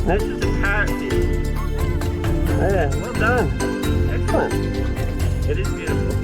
This is a parrotfish. Yeah, well done. Excellent. It is beautiful.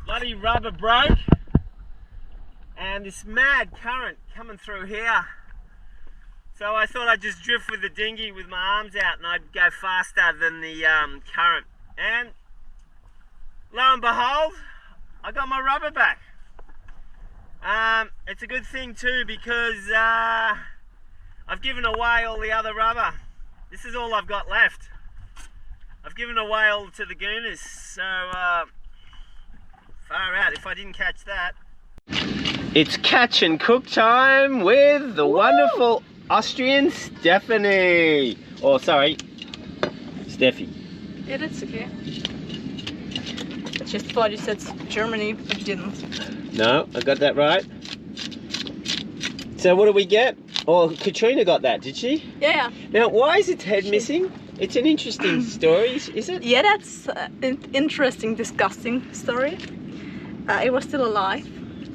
Bloody rubber broke, and this mad current coming through here. So I thought I'd just drift with the dinghy with my arms out and I'd go faster than the current. And lo and behold, I got my rubber back. It's a good thing too because I've given away all the other rubber. This is all I've got left. I've given away all to the gooners, so far out if I didn't catch that. It's catch and cook time with the wonderful Austrian Stephanie. Oh, sorry, Steffi. Yeah, that's okay. I just thought you said Germany, but you didn't. No, I got that right. So what do we get? Oh, Katrina got that, did she? Yeah. Now, why is its head missing? It's an interesting story, is it? Yeah, that's an interesting, disgusting story. It was still alive,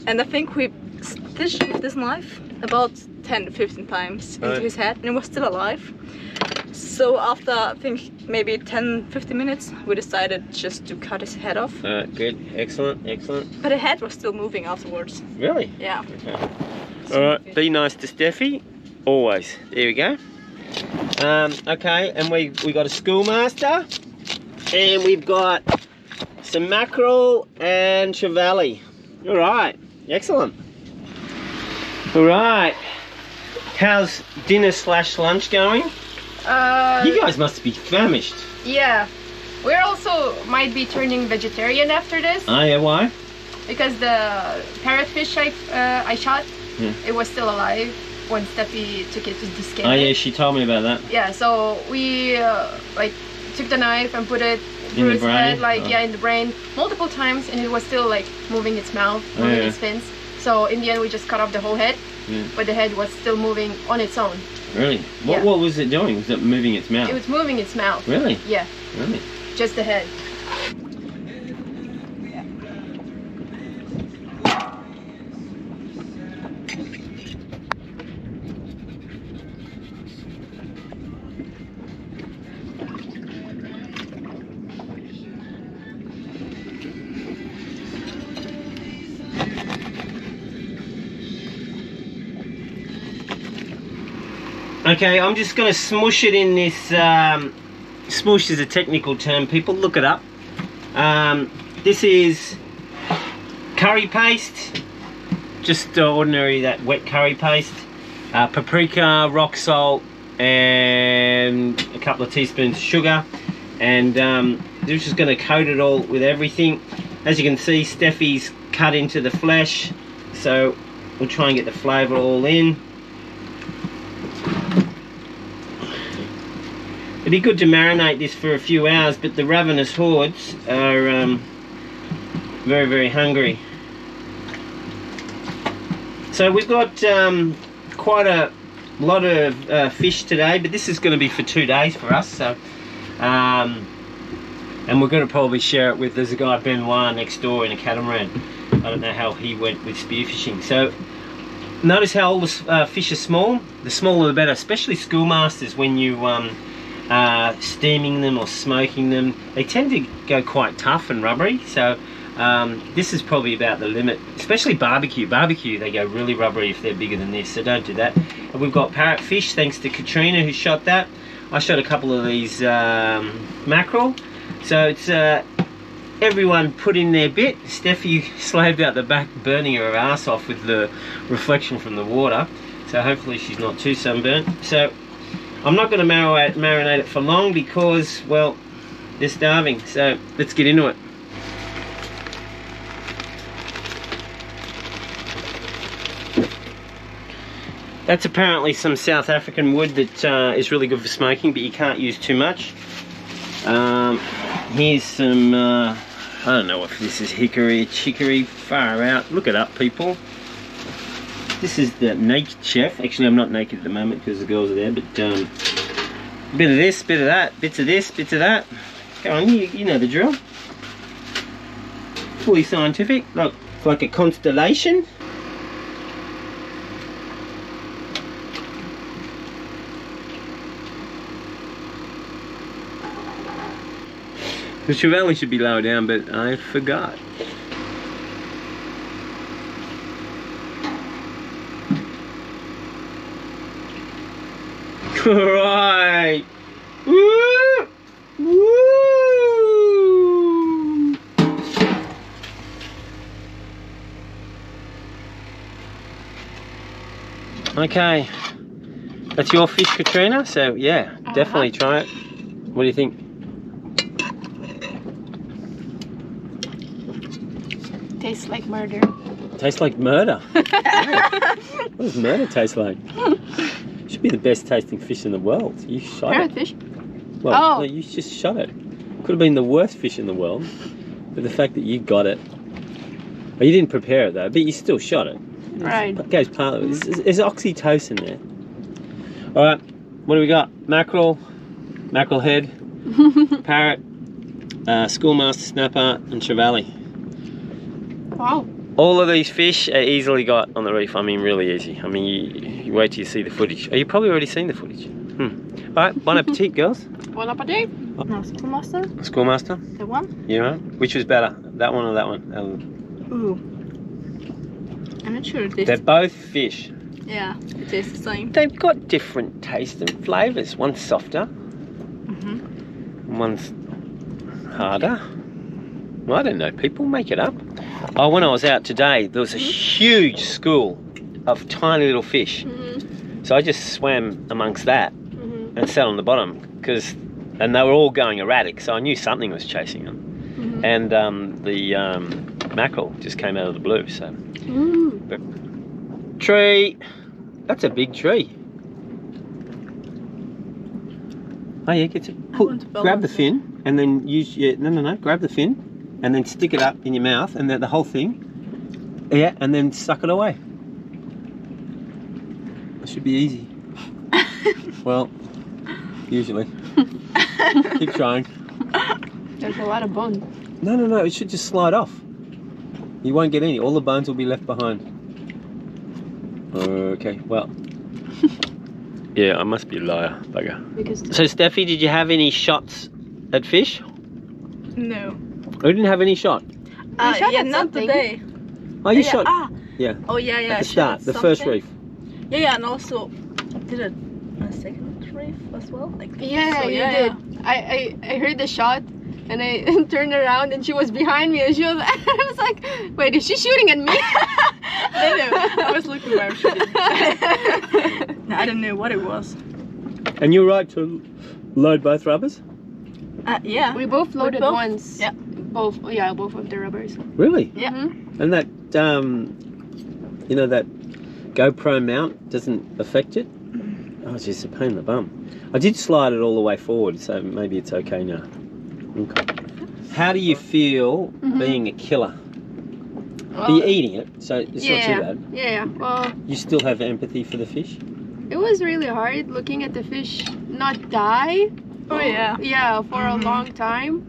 and I think we stitched this knife about 10 to 15 times into his head, and it was still alive. So after, I think, maybe 10-15 minutes, we decided just to cut his head off. Good, excellent, excellent. But the head was still moving afterwards. Really? Yeah. Okay. Alright, be nice to Steffi, always. There we go. Okay, and we got a schoolmaster, and we've got some mackerel and trevally. All right, excellent. All right, how's dinner / lunch going? You guys must be famished. Yeah, we're also might be turning vegetarian after this. Oh yeah, why? Because the parrotfish I shot, it was still alive when Steffi took it to descale. Oh yeah, she told me about that. Yeah, so we like took the knife and put it In through the its brain? head, like Oh. yeah, in the brain multiple times, and it was still like moving its mouth, Oh, moving yeah. its fins. So in the end, we just cut off the whole head, but the head was still moving on its own. Really? Yeah. What was it doing? Was it moving its mouth? It was moving its mouth. Really? Yeah, Really? just the head. Okay, I'm just going to smush it in this, smush is a technical term, people, look it up. This is curry paste, just ordinary, that wet curry paste, paprika, rock salt, and a couple of teaspoons of sugar, and they're just going to coat it all with everything. As you can see, Steffi's cut into the flesh, so we'll try and get the flavour all in. It'd be good to marinate this for a few hours, but the ravenous hordes are very, very hungry. So we've got quite a lot of fish today, but this is going to be for 2 days for us. So, and we're going to probably share it with, there's a guy Benoit next door in a catamaran. I don't know how he went with spearfishing. So notice how all the fish are small. The smaller the better, especially schoolmasters. When you steaming them or smoking them, they tend to go quite tough and rubbery. So this is probably about the limit, especially barbecue. Barbecue, they go really rubbery if they're bigger than this, so don't do that. And we've got parrotfish, thanks to Katrina who shot that. I shot a couple of these mackerel. So it's everyone put in their bit. Steffi slaved out the back, burning her ass off with the reflection from the water. So hopefully she's not too sunburnt. So I'm not going to marinate it for long because, well, they're starving. So let's get into it. That's apparently some South African wood that is really good for smoking, but you can't use too much. Here's some, I don't know if this is hickory, chicory, far out. Look it up, people. This is the naked chef. Actually, I'm not naked at the moment because the girls are there, but a bit of this, bit of that, bits of this, bits of that. Go on, you know the drill. Fully scientific. Look, it's like a constellation. The trevally should be lower down, but I forgot. Right. Woo! Woo! Okay. That's your fish, Katrina. So yeah, definitely try it. What do you think? Tastes like murder. Tastes like murder. What does murder taste like? Should be the best tasting fish in the world. You shot it. Parrotfish? Well, no, you just shot it. Could have been the worst fish in the world, but the fact that you got it. Well, you didn't prepare it though, but you still shot it. Right. It goes part of it. There's oxytocin there. All right, what do we got? Mackerel, mackerel head, parrot, schoolmaster snapper, and trevally. Wow. All of these fish are easily got on the reef. I mean, really easy. I mean, you wait till you see the footage. Oh, you've probably already seen the footage. All right, bon appetit, girls. Bon appetit. No, schoolmaster. Schoolmaster? The one? Yeah. Which was better, that one or that one? Ooh. I'm not sure. They're both fish. Yeah, it tastes the same. They've got different tastes and flavours. One's softer. One's harder. Well, I don't know. People make it up. Oh, when I was out today, there was a huge school of tiny little fish. So I just swam amongst that and sat on the bottom and they were all going erratic. So I knew something was chasing them. And the mackerel just came out of the blue. So, but, tree. That's a big tree. Oh yeah, get to grab the fin and then use your grab the fin. And then stick it up in your mouth, and then the whole thing, yeah, and then suck it away. It should be easy. Well, usually. Keep trying. There's a lot of bone. No, it should just slide off. You won't get any. All the bones will be left behind. Okay, well. Yeah, I must be a liar, bugger. So, Steffi, did you have any shots at fish? No. Oh, you didn't have any shot? Yeah, not today. Oh, you shot? Yeah. Oh, yeah. At the start, the first reef. Yeah, and also did a second reef as well. Like, Yeah, so, you did. I heard the shot and I turned around and she was behind me and I was like, wait, is she shooting at me? No, I was looking where she did. I didn't know what it was. And you're right to load both rubbers? Yeah. We both loaded once. Yeah. Both of the rubbers. Really? Yeah. And that, you know, that GoPro mount doesn't affect it? Oh, it's just a pain in the bum. I did slide it all the way forward, so maybe it's okay now. Okay. How do you feel being a killer? Well, you're eating it, so it's not too bad. Yeah, well... You still have empathy for the fish? It was really hard looking at the fish not die. Oh, yeah. Yeah, for a long time.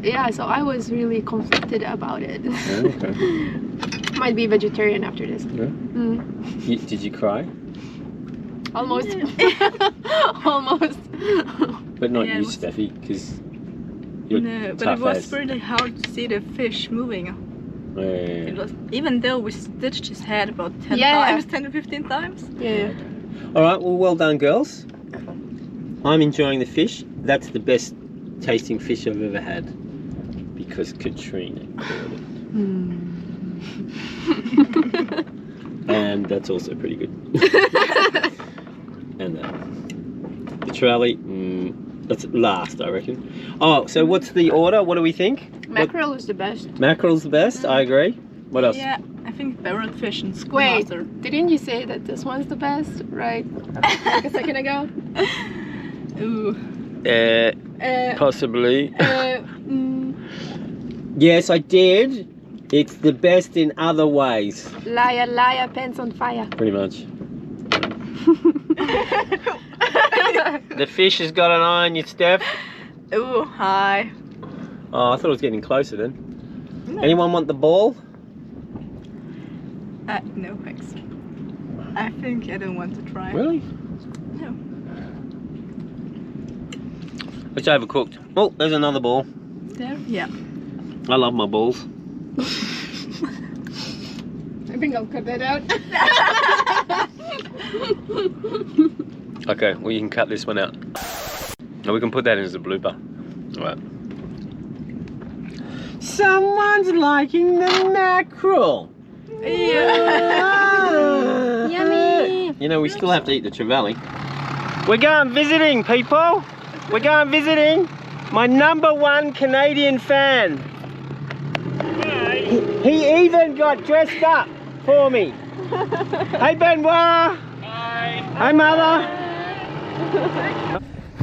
Yeah, so I was really conflicted about it. Okay. Might be vegetarian after this. Yeah. Did you cry? Almost. Almost. But not you, Steffi, because you're No, but it was really hard to see the fish moving. Yeah. It was, even though we stitched his head about 10 times, 10 to 15 times. Yeah. All right, well done, girls. I'm enjoying the fish. That's the best tasting fish I've ever had. because Katrina caught it. And that's also pretty good. And the trevally, that's last, I reckon. Oh, so what's the order? What do we think? Mackerel is the best. Mackerel's the best, I agree. What else? Yeah, I think barrel fish and Wait, schoolmaster. didn't you say that this one's the best, right? Like a second ago? Ooh. Possibly. Yes, I did. It's the best in other ways. Liar, liar, pants on fire. Pretty much. The fish has got an eye on you, Steph. Ooh, hi. Oh, I thought it was getting closer then. No. Anyone want the ball? No thanks. I think I don't want to try. Really? No. It's overcooked. Oh, there's another ball. There? Yeah. I love my balls. I think I'll cut that out. Okay, well you can cut this one out. And we can put that in as a blooper. Alright. Someone's liking the mackerel. Yeah. Yummy. You know, we still have to eat the trevally. We're going visiting, people. We're going visiting my #1 Canadian fan. He even got dressed up for me. Hey Benoit. Hi. Hi mother.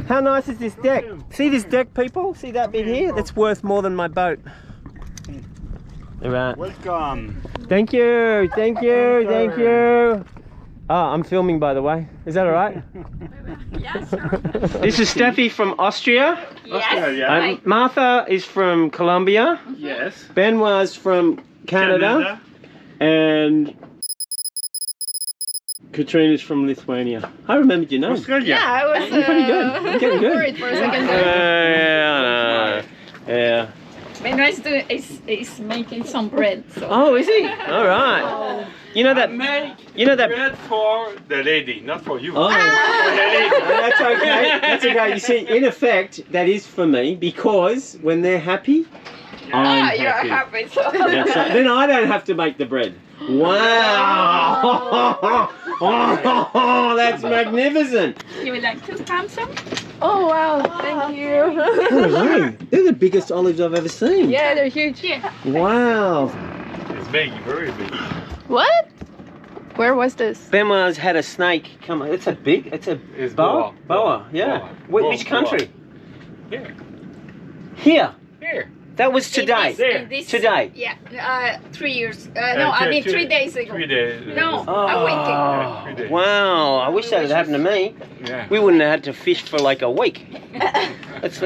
How nice is this deck? See this deck, people? See that bit here? That's worth more than my boat. Alright. Welcome. Thank you, thank you, thank you. Oh, I'm filming by the way. Is that alright? Yes. This is Steffi from Austria. Australia. Martha is from Colombia. Yes. Benoit's from Canada. And Katrina's from Lithuania. I remembered your name. Australia. Yeah, I was You're pretty good. You're getting good. worried for a second there. Yeah, I know. Yeah. Benoit is making some bread. So. Oh, is he? All right. You know that. You know that. Bread for the lady, not for you. Oh, that's okay. That's okay. You see, in effect, that is for me because when they're happy, I'm You're happy. happy. So. That's right. Then I don't have to make the bread. Wow! Oh, that's magnificent. You would like to have some? Oh wow, thank you. Hello. They're the biggest olives I've ever seen. Yeah, they're huge. Yeah. Wow. It's big, very big. What? Where was this? Benoit's had a snake come. It's a It's boa. boa. Yeah. Boa. Which country? Here. Here. Here. That was today. There. Today. Yeah. 3 years. No, I mean 3 days ago. 3 days. No. Oh. A week. 3 days. Wow. I wish that had happened to me. Yeah. We wouldn't have had to fish for like a week. That's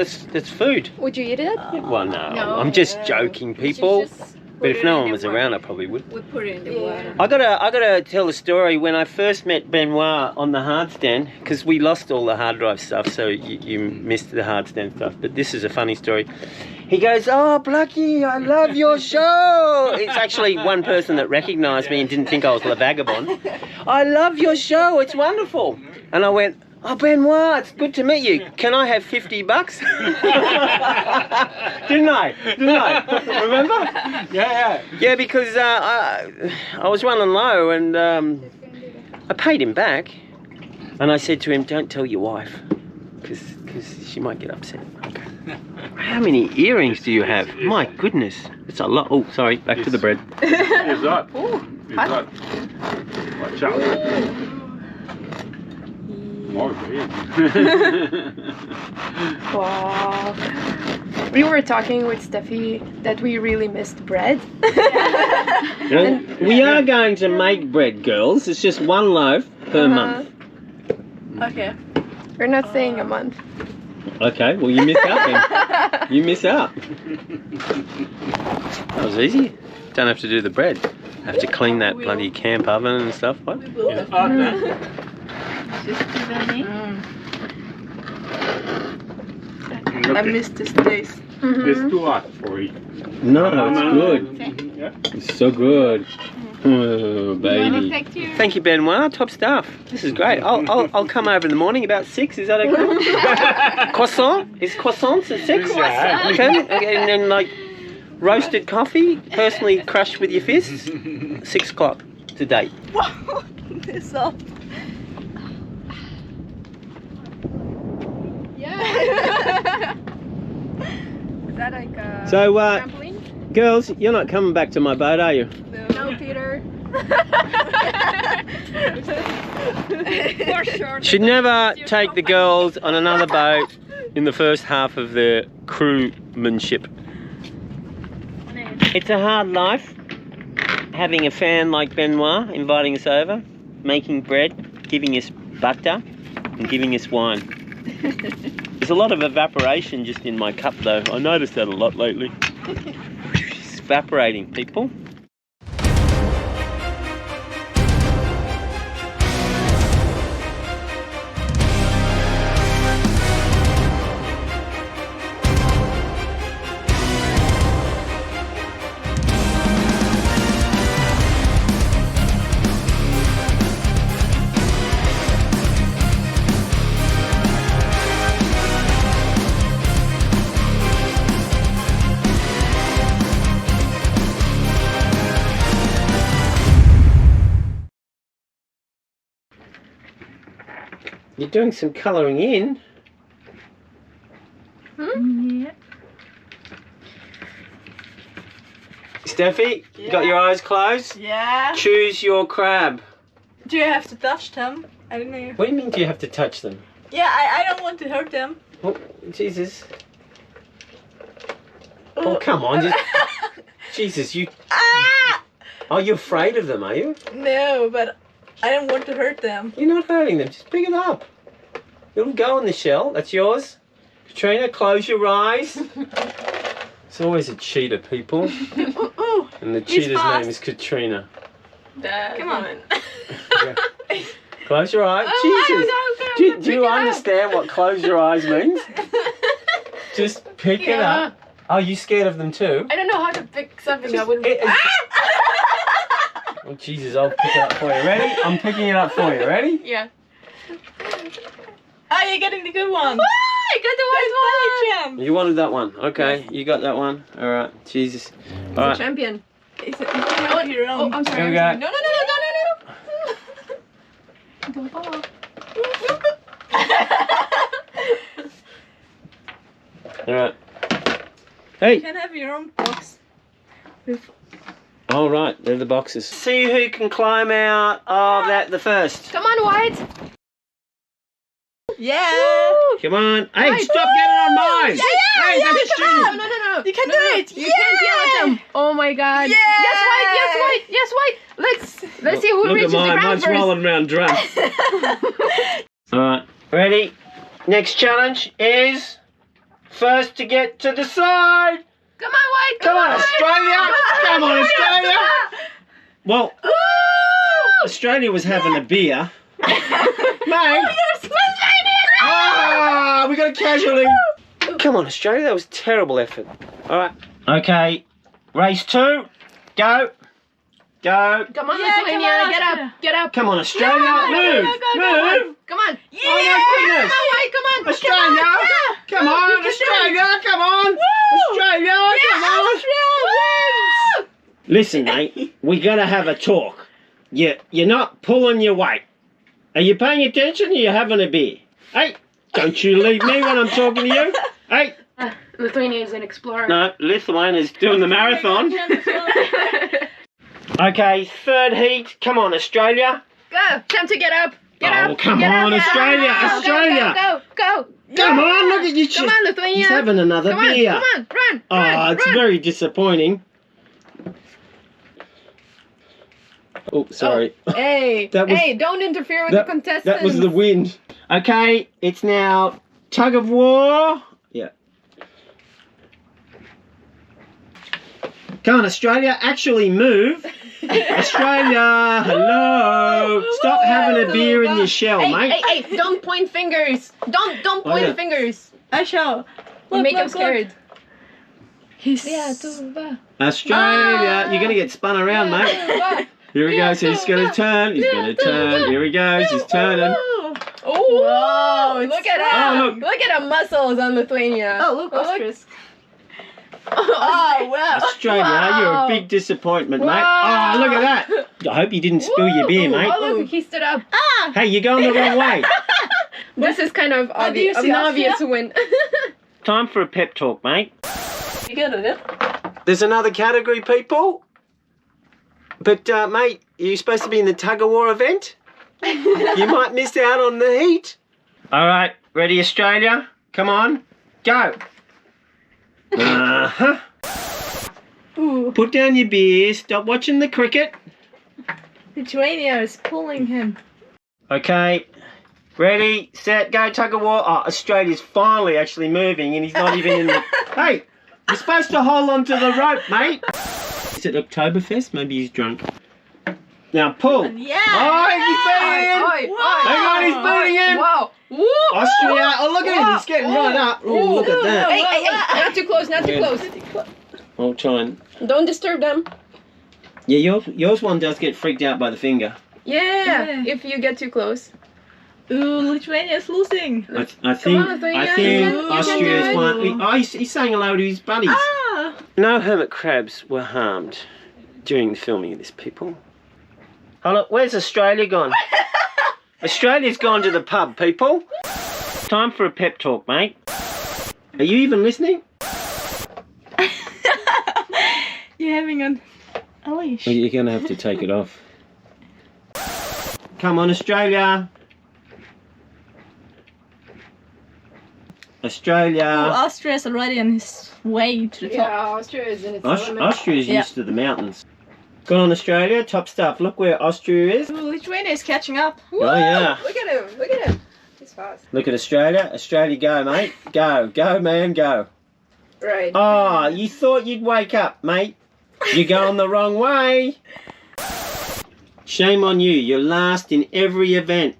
food. Would you eat it? Well, no. No. I'm just joking, people. But if no one was around, I probably would. We put it in the water. I gotta tell a story. When I first met Benoit on the hard stand, because we lost all the hard drive stuff, so you missed the hard stand stuff. But this is a funny story. He goes, "Oh, Plucky, I love your show." It's actually one person that recognised me and didn't think I was a vagabond. "I love your show. It's wonderful." And I went, "Oh, Benoit, it's good to meet you. Can I have $50?" Didn't I? Remember? Yeah. Yeah, because I was running low and I paid him back. And I said to him, "Don't tell your wife, because she might get upset." Okay. How many earrings do you have? My goodness, it's a lot. Oh, sorry, back to the bread. It's hot. It's hot. Watch out. More big. Wow. We were talking with Steffi that we really missed bread. You know, we are going to make bread, girls. It's just one loaf per month. Okay. We're not saying a month. Okay, well you miss out then. You miss out. That was easy. Don't have to do the bread. Have to clean that bloody camp oven and stuff. What? It's hot. Just do that in. I missed this taste. It's too hot for it. No, it's good. Yeah. It's so good. Oh, baby. Thank you. Thank you, Benoit. Top stuff. This is great. I'll come over in the morning about 6. Is that okay? Croissant? Is croissants at 6? Yeah. Okay. And then like Roasted coffee, personally crushed with your fists. 6 o'clock to date. Wow, this up. Yeah. Is that like a So, trampoline? girls, you're not coming back to my boat, are you? No, Peter. For sure. Should never take the girls on another boat in the first half of their crewmanship. It's a hard life, having a fan like Benoit inviting us over, making bread, giving us butter, and giving us wine. There's a lot of evaporation just in my cup though. I noticed that a lot lately. It's evaporating, people. You're doing some colouring in. Yeah. Steffi, you got your eyes closed? Yeah. Choose your crab. Do you have to touch them? I don't know. What do you mean do you have to touch them? Yeah, I don't want to hurt them. Oh, Jesus. Oh, come on. Just... Jesus, you... Ah! Oh, you're afraid of them, are you? No, but I don't want to hurt them. You're not hurting them. Just pick it up. It'll go in the shell. That's yours. Katrina, close your eyes. It's always a cheater, people. Ooh, And the He's cheater's fast. name is Katrina. come on. Close your eyes. Jesus. Do you understand what close your eyes means? Just pick it Yeah. up. Oh, you scared of them too? I don't know how to pick something up. Oh, Jesus, I'll pick it up for you. Ready? I'm picking it up for you. Ready? Yeah. Ah, you're getting the good one. I got the white one. You wanted that one. Okay, you got that one. All right. Jesus. All right. Champion. It's not your Oh, own. I'm sorry. Here we I'm go. sorry. No. Don't fall. All right. Hey. You can have your own box. All right. They're the boxes. See who can climb out of that the first. Come on, White. Yeah. Come on. Hey, Right. stop getting on mine. Yeah, Hey, yeah, that's you can cheating. No. You can No, do no, it. You can't yell at them. Oh my God. Yeah. Yes, White. Yes, White. Yes, White. Let's see who Look reaches at the mine. ground Mine's first. rolling around drunk. All right. Ready? Next challenge is first to get to the side. Come on, White. Come on, Australia. Come on, Australia. Well, Australia was having a beer. Mate. Ah, we got a casualty. Come on, Australia. That was terrible effort. All right. Okay. Race 2. Go. Go. Come on, Yeah, come Lithuania. on, Get Australia. up. Get up. Come on, Australia. Move. Move. Come on. Oh my goodness. Come on, White. Come on. Australia. Come on, Australia. Come on. Australia. Come on. Woo! Listen, mate. We gotta have a talk. You're not pulling your weight. Are you paying attention or are you having a beer? Hey, don't you leave me when I'm talking to you. Hey. Lithuania is an explorer. No, Lithuania's doing the marathon. Okay, third heat. Come on, Australia. Go. Time to get up. Get up. Oh, come Get on, up. Australia, Go, Australia. Go. Come on, look at you. Come on, Lithuania. He's having another Come on. beer. Come on. Run. Oh, run, it's run. very disappointing. Oh, sorry. Hey. That was- Hey, don't interfere with the contestants. That was the wind. Okay, it's now tug of war. Yeah. Come on, Australia, actually move. Australia, hello. Stop having a beer in your shell, mate. Hey, don't point fingers. Don't point yeah. fingers. I shall. You make him scared. He's... Australia, you're going to get spun around, mate. Here he goes, he's going to turn, he's going to turn. Here he goes, he's turning. Oh, look at Oh, him. Look at the muscles on Lithuania. Oh, look, Oscars. Oh, wow. Australia, you're a big disappointment, mate. Wow. Oh, look at that. I hope you didn't spill your beer, mate. Oh, look, he stood up. Hey, you're going the wrong way. This is kind of do you obvious, see an obvious Austria? win. Time for a pep talk, mate. You good at it? There's another category, people. But, mate, you're supposed to be in the tug-of-war event. You might miss out on the heat. All right, ready, Australia? Come on, go. Uh-huh. Ooh. Put down your beer, stop watching the cricket. Lithuania is pulling him. Okay, ready, set, go, tug-of-war. Oh, Australia's finally actually moving and he's not even in the... Hey, you're supposed to hold on to the rope, mate. Is it Oktoberfest? Maybe he's drunk. Now pull. Yeah. Oh, he's beating him. Hang on, he's beating him. Wow. Woo. Austria. Oh, look at him. He's getting right up. Oh, look at that. Hey, hey, hey. Not too close, not too Yeah. close. I'll try and... Don't disturb them. Yeah, yours one does get freaked out by the finger. Yeah, if you get too close. Ooh, Lithuania is losing. I think on, Lithuania, I you think can do Austria's it. one. Oh, he's saying hello to his buddies. Ah. No hermit crabs were harmed during the filming of this, people. Oh look, where's Australia gone? Australia's gone to the pub, people. Time for a pep talk, mate. Are you even listening? You're having a leash. Well, you're gonna have to take it off. Come on, Australia. Australia. Oh, Austria's already on his way to the top. Yeah, Austria is in its element. Austria's Yeah. used to the mountains. Go on, Australia, top stuff. Look where Austria is. Ooh, Lithuania is catching up. Woo! Oh, yeah. Look at him, look at him. He's fast. Look at Australia. Australia, go, mate. Go, go, man, go. Right. Oh, you thought you'd wake up, mate. You're going the wrong way. Shame on you. You're last in every event.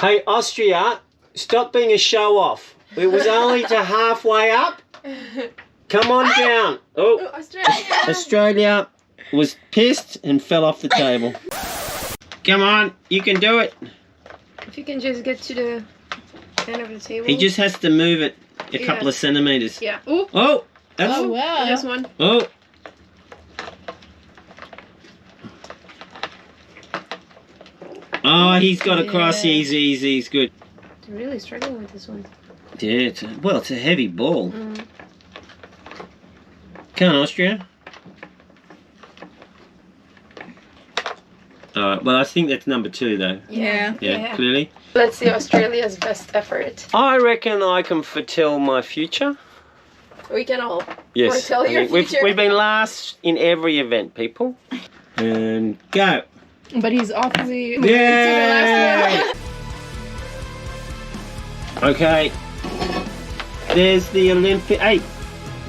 Hey, Austria, stop being a show-off. It was only to halfway up. Come on down. Oh, Australia. Australia was pissed and fell off the table. Come on, you can do it. If you can just get to the end of the table. He just has to move it a Yeah. couple of centimetres. Yeah. Ooh. Oh, that's... Oh, wow. Just one. Oh. Oh, he's got across. Yeah. He's good. I'm really struggling with this one. Yeah, it's a heavy ball. Come on, Austria. Alright, well, I think that's number 2, though. Yeah. Yeah, clearly. Let's see Australia's best effort. I reckon I can foretell my future. We can all Yes. foretell I your think future. we've been last in every event, people. And go. But he's awfully... Yay! Okay. There's the Olympic... Hey,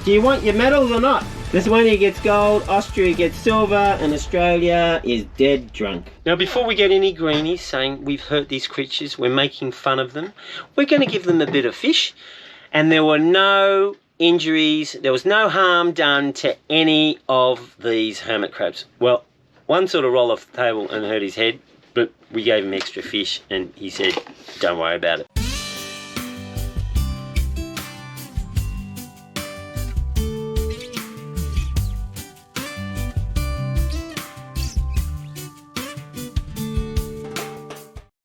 do you want your medals or not? Lithuania gets gold, Austria gets silver, and Australia is dead drunk. Now, before we get any greenies saying we've hurt these creatures, we're making fun of them, we're going to give them a bit of fish. And there were no injuries, there was no harm done to any of these hermit crabs. Well, one sort of rolled off the table and hurt his head, but we gave him extra fish and he said, don't worry about it.